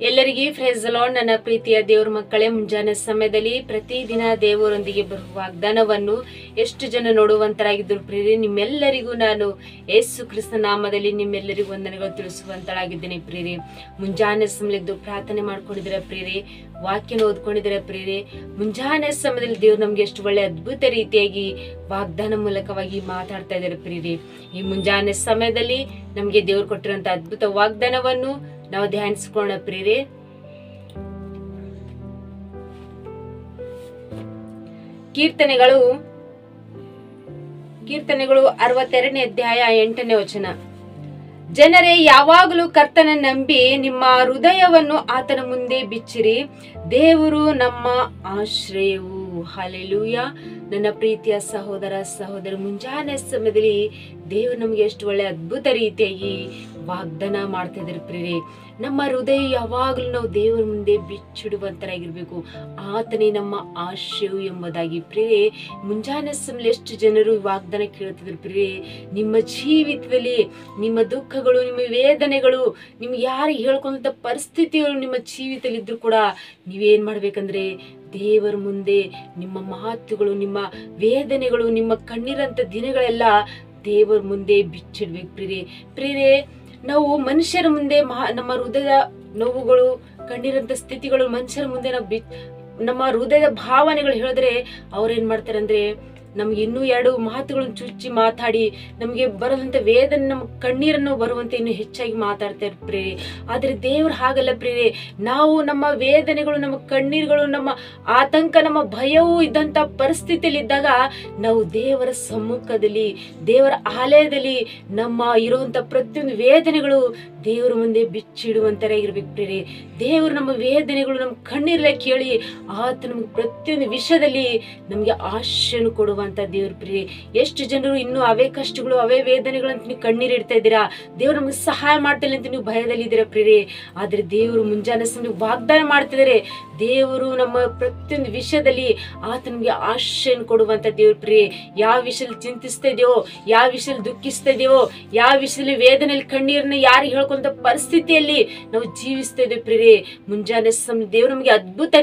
ಎಲ್ಲರಿಗೂ price the lord. ನನ್ನ ಪ್ರೀತಿಯ ದೇವರ ಮಕ್ಕಳೇ, ಮುಂಜಾನೆ ಸಮಯದಲ್ಲಿ ಪ್ರತಿದಿನ ದೇವರೊಂದಿಗೆ ಬರುವ ವಾಗ್ದಾನವನ್ನು ಎಷ್ಟು ಜನ ನೋಡುವಂತರಾಗಿದ್ದರು ಪ್ರಿಯರೇ. ನಿಮ್ಮೆಲ್ಲರಿಗೂ ನಾನು ಯೇಸು ಕ್ರಿಸ್ತ ನಾಮದಲ್ಲಿ ನಿಮ್ಮೆಲ್ಲರಿಗೂ ವಂದನೆಗಳು ತಿಳಿಸುವಂತಳಾಗಿದ್ದೇನೆ ಪ್ರಿಯರೇ. ಮುಂಜಾನೆ ಸಮಯದ್ದು ಪ್ರಾರ್ಥನೆ ಮಾಡ್ಕೊಂಡಿದ್ದೀರಾ ಪ್ರಿಯರೇ, ವಾಕ್ಯನ ಓದ್ಕೊಂಡಿದ್ದೀರಾ ಪ್ರಿಯರೇ. ಮುಂಜಾನೆ ಸಮಯದಲ್ಲಿ ದೇವ್ರು ನಮ್ಗೆ ಎಷ್ಟು ಒಳ್ಳೆ ಅದ್ಭುತ ರೀತಿಯಾಗಿ ವಾಗ್ದಾನ ಮೂಲಕವಾಗಿ ಮಾತಾಡ್ತಾ ಇದ್ದಾರೆ ಪ್ರಿಯರೇ. ಈ ಮುಂಜಾನೆ ಸಮಯದಲ್ಲಿ ನಮ್ಗೆ ದೇವ್ರು ಕೊಟ್ಟಿರುವಂತ ಅದ್ಭುತ ವಾಗ್ದಾನವನ್ನು ನಾವು ಧ್ಯಾನಿಸಿಕೊಳ್ಳೋಣ ಪ್ರಿಯರೇ. ಕೀರ್ತನೆಗಳು 62ನೇ ಅಧ್ಯಾಯ 8ನೇ ವಚನ. ಜನರೇ, ಯಾವಾಗಲೂ ಕರ್ತನ ನಂಬಿ ನಿಮ್ಮ ಹೃದಯವನ್ನು ಆತನ ಮುಂದೆ ಬಿಚ್ಚಿರಿ. ದೇವರು ನಮ್ಮ ಆಶ್ರಯವು. ಹಲ್ಲೆಲೂಯಾ. ನನ್ನ ಪ್ರೀತಿಯ ಸಹೋದರ ಸಹೋದರಿ, ಮುಂಜಾನೆ ಸಮಯದಲ್ಲಿ ದೇವರು ನಮ್ಗೆ ಎಷ್ಟು ಒಳ್ಳೆ ಅದ್ಭುತ ರೀತಿಯಾಗಿ ವಾಗ್ದಾನ ಮಾಡ್ತಾ ಇದ್ದಾರೆ ಪ್ರಿಯರೇ. ನಮ್ಮ ಹೃದಯ ಯಾವಾಗಲೂ ನಾವು ದೇವರ ಮುಂದೆ ಬಿಚ್ಚಿಡುವಂತರಾಗಿರ್ಬೇಕು. ಆತನೇ ನಮ್ಮ ಆಶ್ರಯವು ಎಂಬುದಾಗಿ ಪ್ರಿಯರೇ. ಮುಂಜಾನೆ ಸಮಯದಲ್ಲಿ ಎಷ್ಟು ಜನರು ವಾಗ್ದಾನ ಕೇಳ್ತಿದ್ರು ಪ್ರಿಯರೇ. ನಿಮ್ಮ ಜೀವಿತದಲ್ಲಿ ನಿಮ್ಮ ದುಃಖಗಳು, ನಿಮ್ಮ ವೇದನೆಗಳು, ನಿಮ್ಗೆ ಯಾರು ಹೇಳ್ಕೊಂತ ಪರಿಸ್ಥಿತಿಗಳು ನಿಮ್ಮ ಜೀವಿತದಲ್ಲಿ ಇದ್ರು ಕೂಡ ನೀವೇನ್ ಮಾಡ್ಬೇಕಂದ್ರೆ ದೇವರ ಮುಂದೆ ನಿಮ್ಮ ಮಾತುಗಳು, ನಿಮ್ಮ ವೇದನೆಗಳು, ನಿಮ್ಮ ಕಣ್ಣೀರಂತ ದಿನಗಳೆಲ್ಲ ದೇವರ ಮುಂದೆ ಬಿಚ್ಚಿಡ್ಬೇಕು ಪ್ರಿಯರೇ. ನಾವು ಮನುಷ್ಯರ ಮುಂದೆ ನಮ್ಮ ಹೃದಯದ ನೋವುಗಳು, ಕಣ್ಣೀರಂತ ಸ್ಥಿತಿಗಳು ಮನುಷ್ಯರ ಮುಂದೆ ನಾವು ನಮ್ಮ ಹೃದಯದ ಭಾವನೆಗಳು ಹೇಳಿದ್ರೆ ಅವ್ರೇನ್ ಮಾಡ್ತಾರೆ ಅಂದ್ರೆ ನಮ್ಗೆ ಇನ್ನೂ 2 ಮಾತುಗಳನ್ನು ಚುಚ್ಚಿ ಮಾತಾಡಿ ನಮ್ಗೆ ಬರುವಂತ ವೇದನೆ, ನಮ್ಮ ಕಣ್ಣೀರನ್ನು ಬರುವಂತೆ ಇನ್ನು ಹೆಚ್ಚಾಗಿ ಮಾತಾಡ್ತಾರೆ ಪ್ರಿಯರೇ. ಆದ್ರೆ ದೇವ್ರು ಹಾಗಲ್ಲ ಪ್ರಿಯರೇ. ನಾವು ನಮ್ಮ ವೇದನೆಗಳು, ನಮ್ಮ ಕಣ್ಣೀರುಗಳು, ನಮ್ಮ ಆತಂಕ, ನಮ್ಮ ಭಯವೂ ಇದ್ದಂತ ಪರಿಸ್ಥಿತಿಯಲ್ಲಿ ಇದ್ದಾಗ ನಾವು ದೇವರ ಸಮ್ಮುಖದಲ್ಲಿ, ದೇವರ ಆಲಯದಲ್ಲಿ ನಮ್ಮ ಇರುವಂತ ಪ್ರತಿಯೊಂದು ವೇದನೆಗಳು ದೇವರ ಮುಂದೆ ಬಿಚ್ಚಿಡುವಂತರಾಗಿರ್ಬೇಕು ಪ್ರಿಯರೇ. ದೇವರು ನಮ್ಮ ವೇದನೆಗಳು, ನಮ್ಮ ಕಣ್ಣೀರಲ್ಲೇ ಕೇಳಿ ಆತ ನಮ್ಗೆ ಪ್ರತಿಯೊಂದು ವಿಷಯದಲ್ಲಿ ನಮ್ಗೆ ಆಶೆಯನ್ನು ಕೊಡುವಂತ ದೇವ್ರ ಪ್ರಿಯರೇ. ಎಷ್ಟು ಜನರು ಇನ್ನು ಅವೇ ಕಷ್ಟಗಳು, ಅವೇ ವೇದನೆಗಳಂತ ನೀವು ಕಣ್ಣೀರು ಇಡ್ತಾ ಇದ್ದೀರಾ. ದೇವ್ರು ನಮ್ಗೆ ಸಹಾಯ ಮಾಡ್ತಿಲ್ಲ ಅಂತ ನೀವು ಭಯದಲ್ಲಿ ಇದ್ದೀರಾ ಪ್ರಿಯರೇ. ಆದ್ರೆ ದೇವರು ಮುಂಜಾನೆ ಸಮಯ ವಾಗ್ದಾನ ಮಾಡ್ತಿದ್ದಾರೆ. ದೇವರು ನಮ್ಮ ಪ್ರತಿಯೊಂದು ವಿಷಯದಲ್ಲಿ ಆತ ನಮ್ಗೆ ಆಶೆಯನ್ನು ಕೊಡುವಂತ ದೇವ್ರ ಪ್ರಿಯರೇ. ಯಾವ ವಿಷಯದಲ್ಲಿ ಚಿಂತಿಸ್ತಾ ಇದೆಯೋ, ಯಾವ ವಿಷಯದಲ್ಲಿ ದುಃಖಿಸ್ತಾ ಇದೆಯೋ, ಯಾವ ವಿಷಯದಲ್ಲಿ ವೇದನೆಯಲ್ಲಿ ಕಣ್ಣೀರನ್ನ ಯಾರು ಹೇಳ್ಕೊಂತ ಪರಿಸ್ಥಿತಿಯಲ್ಲಿ ನಾವು ಜೀವಿಸ್ತಾ ಇದ್ದೇವೆ ಪ್ರಿಯರೇ, ಮುಂಜಾನೆ ಸಮಯ ದೇವ್ರು ನಮ್ಗೆ ಅದ್ಭುತ